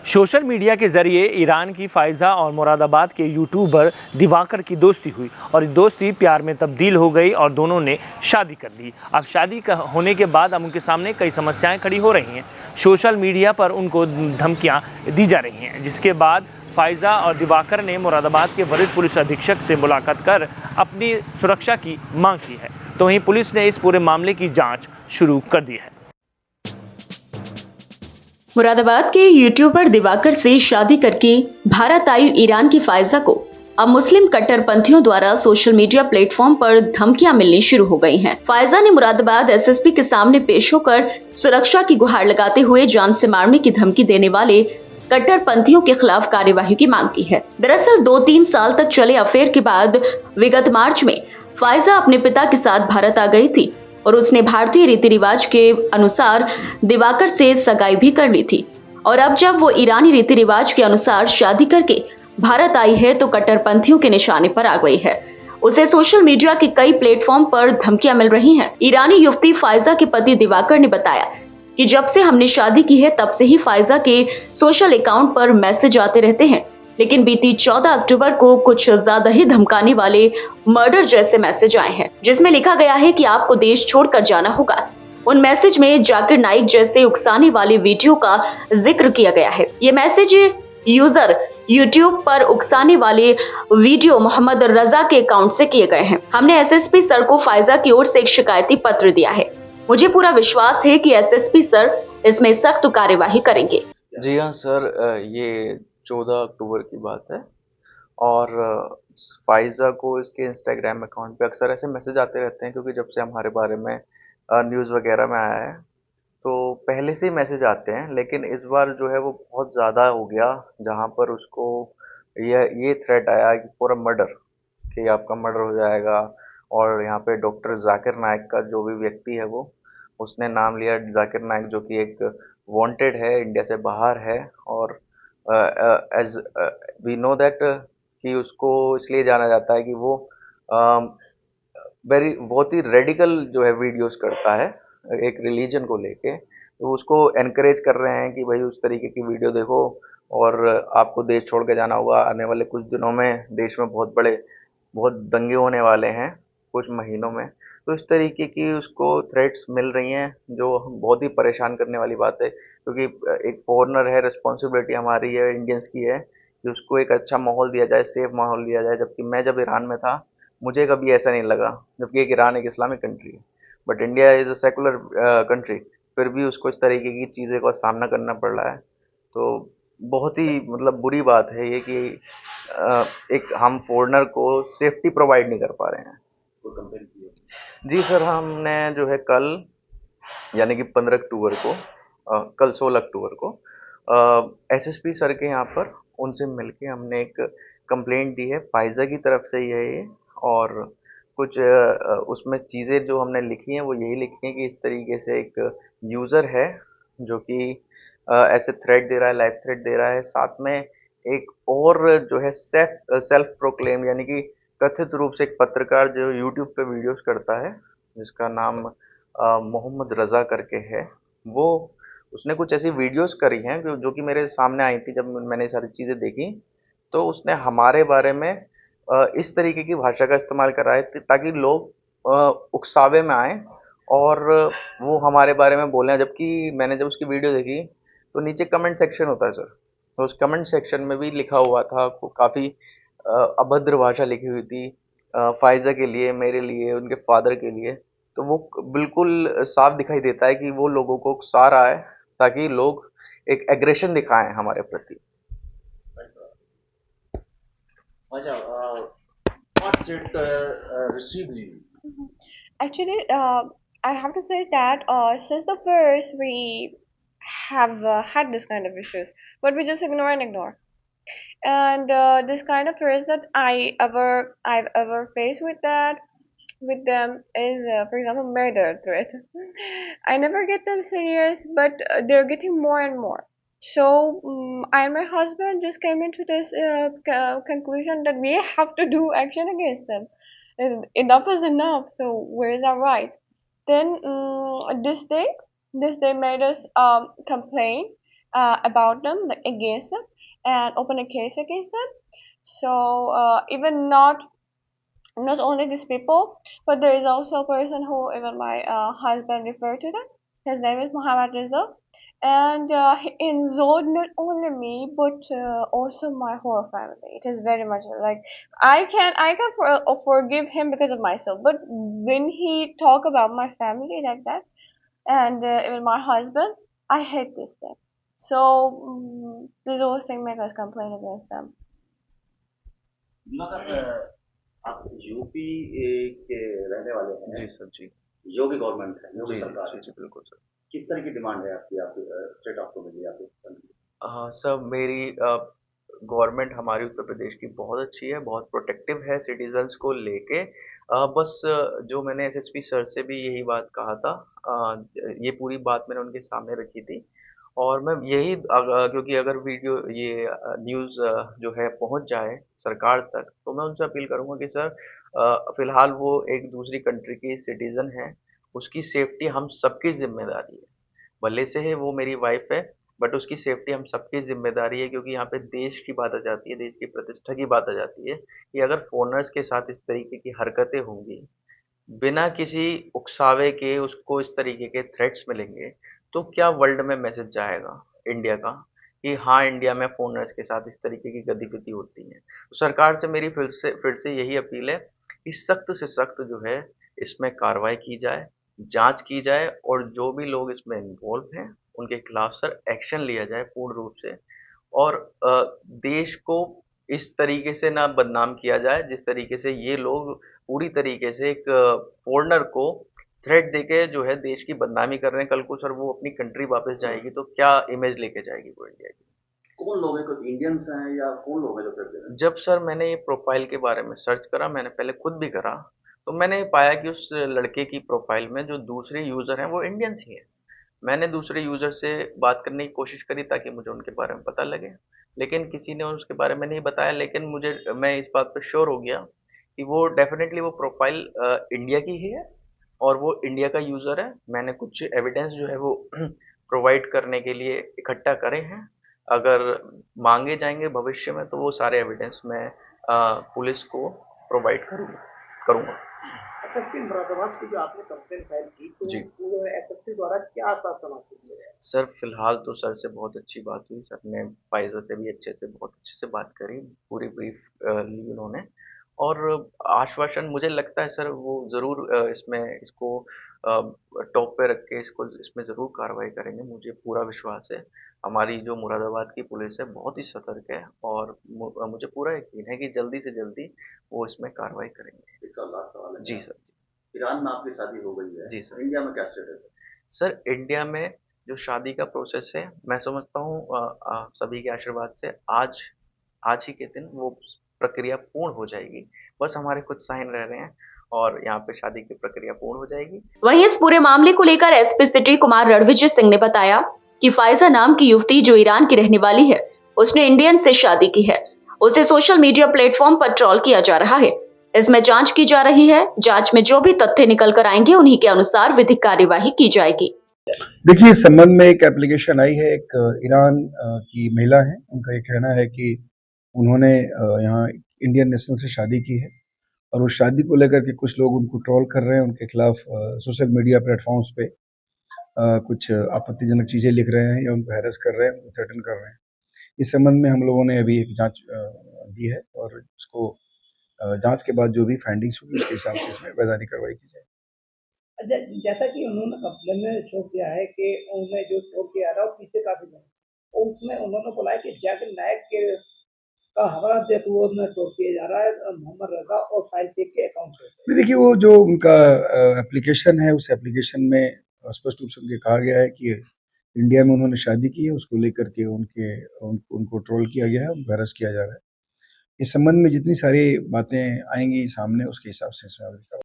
Social media के जरिए Iran की फायजा और मुरादाबाद के यूट्यूबर दिवाकर की दोस्ती हुई और ये दोस्ती प्यार में तब्दील हो गई और दोनों ने शादी कर ली। अब शादी होने के बाद अब उनके सामने कई समस्याएं खड़ी हो रही हैं। सोशल मीडिया पर उनको धमकियां दी जा रही हैं, जिसके बाद फायजा और दिवाकर ने मुरादाबाद के वरिष्ठ पुलिस अधीक्षक से मुलाकात कर अपनी सुरक्षा की मांग की है। तो वहीं पुलिस ने इस पूरे मामले की जाँच शुरू कर दी है। मुरादाबाद के यूट्यूबर दिवाकर से शादी करके भारत आई ईरान की फायजा को अब मुस्लिम कट्टरपंथियों द्वारा सोशल मीडिया प्लेटफॉर्म पर धमकियां मिलनी शुरू हो गई हैं। फायजा ने मुरादाबाद एसएसपी के सामने पेश होकर सुरक्षा की गुहार लगाते हुए जान से मारने की धमकी देने वाले कट्टरपंथियों के खिलाफ कार्यवाही की मांग की है। दरअसल 2-3 साल तक चले अफेयर के बाद विगत मार्च में फायजा अपने पिता के साथ भारत आ गई थी और उसने भारतीय रीति रिवाज के अनुसार दिवाकर से सगाई भी कर ली थी। और अब जब वो ईरानी रीति रिवाज के अनुसार शादी करके भारत आई है तो कट्टरपंथियों के निशाने पर आ गई है। उसे सोशल मीडिया के कई प्लेटफॉर्म पर धमकियां मिल रही हैं। ईरानी युवती फायजा के पति दिवाकर ने बताया कि जब से हमने शादी की है तब से ही फायजा के सोशल अकाउंट पर मैसेज आते रहते हैं, लेकिन बीती 14 अक्टूबर को कुछ ज्यादा ही धमकाने वाले मर्डर जैसे मैसेज आए हैं, जिसमें लिखा गया है कि आपको देश छोड़कर जाना होगा। उन मैसेज में जाकिर नाइक जैसे उकसाने वाले वीडियो का जिक्र किया गया है। ये मैसेज यूजर यूट्यूब पर उकसाने वाले वीडियो मोहम्मद रजा के अकाउंट से किए गए हैं। हमने एसएसपी सर को फायजा की ओर से एक शिकायती पत्र दिया है। मुझे पूरा विश्वास है कि एसएसपी सर इसमें सख्त कार्यवाही करेंगे। जी हाँ सर, ये 14 अक्टूबर की बात है और फायजा को इसके इंस्टाग्राम अकाउंट पे अक्सर ऐसे मैसेज आते रहते हैं, क्योंकि जब से हमारे बारे में न्यूज़ वगैरह में आया है तो पहले से ही मैसेज आते हैं, लेकिन इस बार जो है वो बहुत ज़्यादा हो गया, जहाँ पर उसको ये थ्रेट आया कि फॉर अ मर्डर, कि आपका मर्डर हो जाएगा। और यहाँ पे डॉक्टर जाकिर नाइक का जो भी व्यक्ति है वो उसने नाम लिया, जाकिर नाइक, जो कि एक वांटेड है, इंडिया से बाहर है। और एज वी नो दैट कि उसको इसलिए जाना जाता है कि वो बहुत ही रेडिकल जो है वीडियोस करता है एक रिलीजन को लेके। तो उसको एनकरेज कर रहे हैं कि भाई उस तरीके की वीडियो देखो और आपको देश छोड़ के जाना होगा। आने वाले कुछ दिनों में देश में बहुत दंगे होने वाले हैं कुछ महीनों में। तो इस तरीके की उसको थ्रेट्स मिल रही हैं, जो बहुत ही परेशान करने वाली बात है, क्योंकि एक फॉरेनर है, रिस्पॉन्सिबिलिटी हमारी है, इंडियंस की है कि उसको एक अच्छा माहौल दिया जाए, सेफ माहौल दिया जाए। जबकि मैं जब ईरान में था मुझे कभी ऐसा नहीं लगा, जबकि ईरान एक इस्लामिक कंट्री है, but India is a secular country, फिर भी उसको इस तरीके की चीज़ें का सामना करना पड़ रहा है। तो बहुत ही मतलब बुरी बात है ये कि एक हम फॉरेनर को सेफ्टी प्रोवाइड नहीं कर पा रहे हैं। जी सर, हमने जो है कल यानी कि 15 अक्टूबर को कल 16 अक्टूबर को एसएसपी सर के यहाँ पर उनसे मिलके हमने एक कंप्लेंट दी है, फायजा की तरफ से ही है ये। और कुछ उसमें चीज़ें जो हमने लिखी हैं वो यही लिखी हैं कि इस तरीके से एक यूज़र है जो कि ऐसे थ्रेट दे रहा है, लाइव थ्रेट दे रहा है। साथ में एक और जो है सेल्फ प्रोक्लेम यानी कि कथित रूप से एक पत्रकार जो यूट्यूब पे वीडियोस करता है, जिसका नाम मोहम्मद रज़ा करके है, वो उसने कुछ ऐसी वीडियोस करी हैं जो कि मेरे सामने आई थी। जब मैंने ये सारी चीज़ें देखी तो उसने हमारे बारे में इस तरीके की भाषा का इस्तेमाल करा है ताकि लोग उकसावे में आएँ और वो हमारे बारे में बोलें। जबकि मैंने जब उसकी वीडियो देखी तो नीचे कमेंट सेक्शन होता है सर, तो उस कमेंट सेक्शन में भी लिखा हुआ था, काफ़ी अभद्र भाषा लिखी हुई थी फायजा के लिए, मेरे लिए, उनके फादर के लिए। तो वो बिल्कुल साफ दिखाई देता है कि वो लोगों को उकसा रहा है ताकि लोग एक एग्रेशन दिखाएं हमारे प्रति। What's it received you? Actually, I have to say that since the first we have had this kind of issues, but we just ignore and ignore. And this kind of threats that I've ever faced with them is, for example, murder threat. I never get them serious, but they're getting more and more. So I and my husband just came into this conclusion that we have to do action against them. Enough is enough. So where is our rights? Then this day made us complain about them, like against them, and open a case against them. So even not only these people, but there is also a person who even my husband referred to them. His name is Muhammad Rizal, and he injured not only me but also my whole family. It is very much like I can forgive him because of myself, but when he talk about my family like that, and even my husband, I hate this thing. So these all things make us complain against them. मगर आप UP के रहने वाले हैं। जी sir, जी। योगी government है, योगी जी, सरकार जी, है। जी, बिल्कुल सर। किस तरह की डिमांड है आपकी आपकी स्टेट आपको मिली आपके country? सर मेरी गवर्नमेंट हमारी उत्तर प्रदेश की बहुत अच्छी है, बहुत प्रोटेक्टिव है सिटीजन्स को लेके। बस जो मैंने एसएसपी सर से भी यही बात कहा था, ये पूरी बात मैंने उनके सामने रखी थी और मैं यही क्योंकि अगर वीडियो ये न्यूज़ जो है पहुंच जाए सरकार तक, तो मैं उनसे अपील करूंगा कि सर फिलहाल वो एक दूसरी कंट्री की सिटीजन है, उसकी सेफ्टी हम सबकी जिम्मेदारी है। भले से है वो मेरी वाइफ है, बट उसकी सेफ्टी हम सबकी ज़िम्मेदारी है क्योंकि यहाँ पे देश की बात आ जाती है, देश की प्रतिष्ठा की बात आ जाती है कि अगर फ़ॉरेनर्स के साथ इस तरीके की हरकतें होंगी, बिना किसी उकसावे के उसको इस तरीके के थ्रेट्स मिलेंगे, तो क्या वर्ल्ड में मैसेज जाएगा इंडिया का कि हाँ, इंडिया में फ़ॉरेनर्स के साथ इस तरीके की गतिविधि होती है। तो सरकार से मेरी फिर से यही अपील है कि सख्त से सख्त जो है इसमें कार्रवाई की जाए, जाँच की जाए और जो भी लोग इसमें इन्वॉल्व हैं, उनके खिलाफ सर एक्शन लिया जाए पूर्ण रूप से और देश को इस तरीके से ना बदनाम किया जाए जिस तरीके से ये लोग पूरी तरीके से एक फॉरेनर को थ्रेट देके जो है देश की बदनामी कर रहे हैं। कल को सर वो अपनी कंट्री वापस जाएगी तो क्या इमेज लेके जाएगी वो इंडिया की। कौन लोग हैं, कुछ इंडियंस हैं या कौन लोग हैं जो कर दे रहे हैं? जब सर मैंने ये प्रोफाइल के बारे में सर्च करा, मैंने पहले खुद भी करा, तो मैंने पाया कि उस लड़के की प्रोफाइल में जो दूसरे यूज़र हैं वो इंडियंस ही हैं। मैंने दूसरे यूज़र से बात करने की कोशिश करी ताकि मुझे उनके बारे में पता लगे, लेकिन किसी ने उसके बारे में नहीं बताया। लेकिन मैं इस बात पे श्योर हो गया कि वो डेफ़िनेटली वो प्रोफ़ाइल इंडिया की ही है और वो इंडिया का यूज़र है। मैंने कुछ एविडेंस जो है वो प्रोवाइड करने के लिए इकट्ठा करे हैं। अगर माँगे जाएँगे भविष्य में तो वो सारे एविडेंस मैं पुलिस को प्रोवाइड करूँगा। एसएसपी मुरादाबाद की जो आपने कंप्लेंट फाइल की तो जी। वो एसएसपी द्वारा क्या आश्वासन आपको मिला? सर फिलहाल तो सर से बहुत अच्छी बात हुई। सर ने फाइज़ा से भी बहुत अच्छे से बात करी, पूरी ब्रीफ ली उन्होंने और आश्वासन मुझे लगता है सर वो ज़रूर इसमें इसको टॉप पे रख के इसको इसमें ज़रूर कार्रवाई करेंगे। मुझे पूरा विश्वास है। हमारी जो मुरादाबाद की पुलिस है बहुत ही सतर्क है और मुझे पूरा यकीन है कि जल्दी से जल्दी वो इसमें कार्रवाई करेंगे। एक सवाल लास्ट सवाल है जी सर। ईरान में आपकी शादी हो गई है। जी सर। इंडिया में क्या स्टेटस है? सर इंडिया में जो शादी का प्रोसेस है मैं समझता हूँ सभी के आशीर्वाद से आज ही के दिन वो प्रक्रिया पूर्ण हो जाएगी। बस हमारे कुछ साइन रह रहे हैं और यहाँ पे शादी की प्रक्रिया पूर्ण हो जाएगी। वहीं इस पूरे मामले को लेकर एसपी सिटी कुमार रणविजय सिंह ने बताया कि फाइजा नाम की युवती जो ईरान की रहने वाली है, उसने इंडियन से शादी की है। उसे सोशल मीडिया प्लेटफॉर्म पर ट्रोल किया जा रहा है। इसमें जांच की जा रही है। जांच में जो भी तथ्य निकल कर आएंगे उन्हीं के अनुसार विधिक कार्यवाही की जाएगी। देखिए, इस संबंध में एक एप्लीकेशन आई है। एक ईरान की महिला है, उनका ये कहना है कि उन्होंने यहाँ इंडियन नेशनल से शादी की है और उस शादी को लेकर के कुछ लोग उनको ट्रोल कर रहे हैं, उनके खिलाफ सोशल मीडिया प्लेटफॉर्म्स पे कुछ आपत्तिजनक चीज़ें लिख रहे हैं या उनको हैरेस कर रहे हैं, उनको थ्रेटन कर रहे हैं। इस संबंध में हम लोगों ने अभी एक जांच दी है और उसको जांच के बाद जो भी फाइंडिंग्स होगी उसके हिसाब से इसमें वैधानिक कार्रवाई की जाएगी। अच्छा, जैसा कि उन्होंने कंप्लेन में शो किया है कि उन्हें जो शो किया रहा है वो पीछे काफी है और उसमें उन्होंने बोला है कि जाकिर नायक के का हवाला देते हुए उन्हें शो किया जा रहा है मोहम्मद रजा और साहिल शेख के अकाउंट से। देखिए, वो जो उनका एप्लीकेशन है उस एप्लीकेशन में स्पष्ट रूप से उनके कहा गया है कि इंडिया में उन्होंने शादी की है, उसको लेकर के उनको ट्रोल किया गया है, उनको हैरेस किया जा रहा है। इस संबंध में जितनी सारी बातें आएंगी सामने उसके हिसाब से इसमें